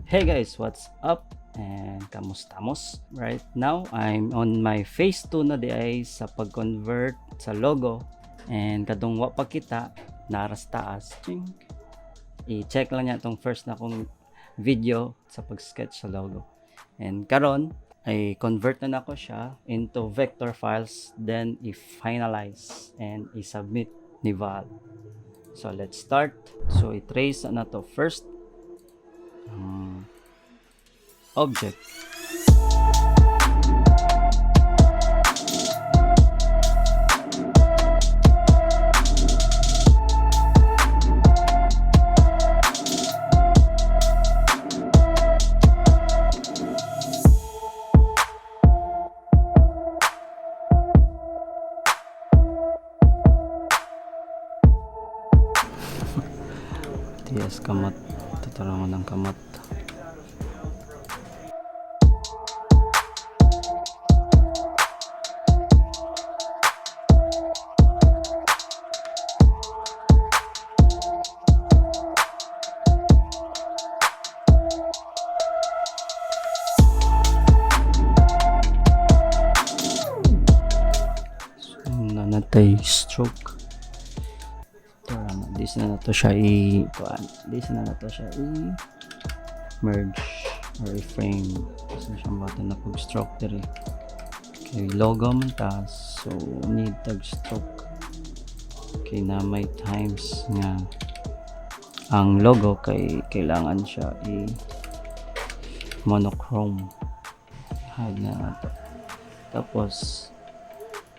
Hey guys, what's up? And kamustamos? Right now, I'm on my phase 2 na di ay sa pag-convert sa logo. And kadong wa pa kita, naras taas. Ching. I-check lang niya itong first na kong video sa pag-sketch sa logo. And karon ay convert na nako siya into vector files, then i-finalize and i-submit ni Val. So let's start. So i-trace na to first. Object. Tiyas kamot. Tatarangan ng kamot. Nanatay stroke. This na to siya merge or i-frame. Kasi siyang bata na pag-stroke diri. Okay, logo man ta, so need tag-stroke. Okay, na may times nga ang logo kay kailangan siya monochrome. Hide na ito. Tapos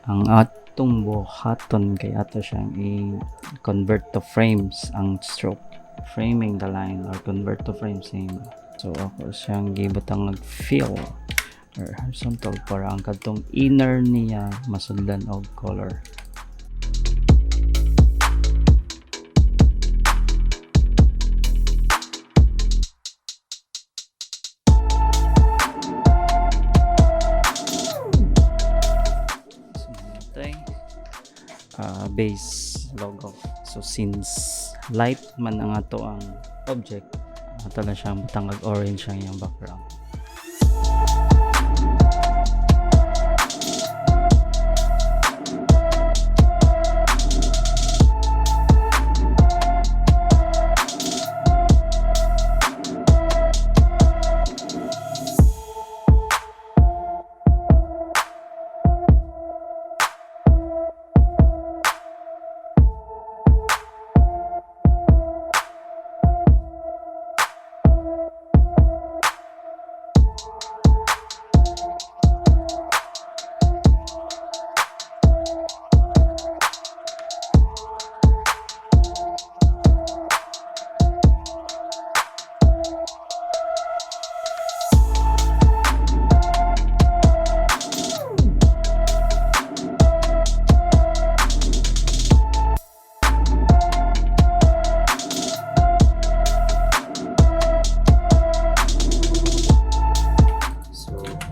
ang atong buhaton kay ato siyang i-convert to frames ang stroke, framing the line or convert to frame same. So ako siyang gibutang nag-fill or horizontal para ang kadtong inner niya masundan og color. Base logo. So since light man ang ato ang object, ato na siyang butangag orange ang iyang background.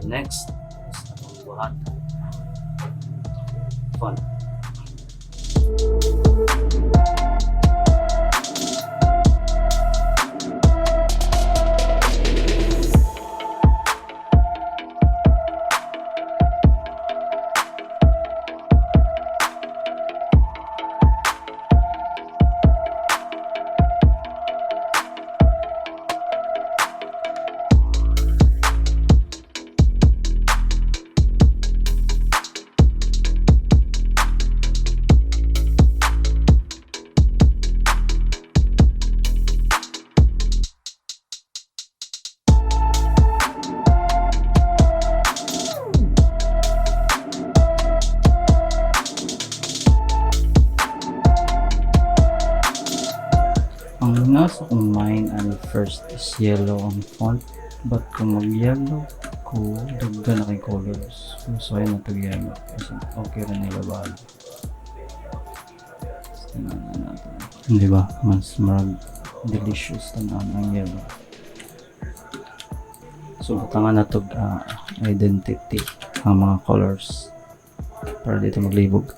Next, ang buhat font. Ang nasa kong mind and first is yellow ang font, but kung mag-yellow ko, dagda na kay colors. So ayun na ito-yellow kasi okay rin nilabal. Tingnan natin. Hindi ba? Mas marag delicious tanan ang yellow. So butangan na ito identity ang mga colors para dito maglibog.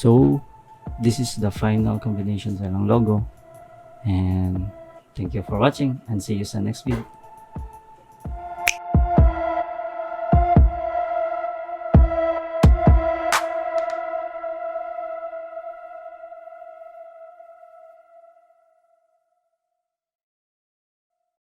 So this is the final combination sa ilang logo, and thank you for watching and see you sa next video.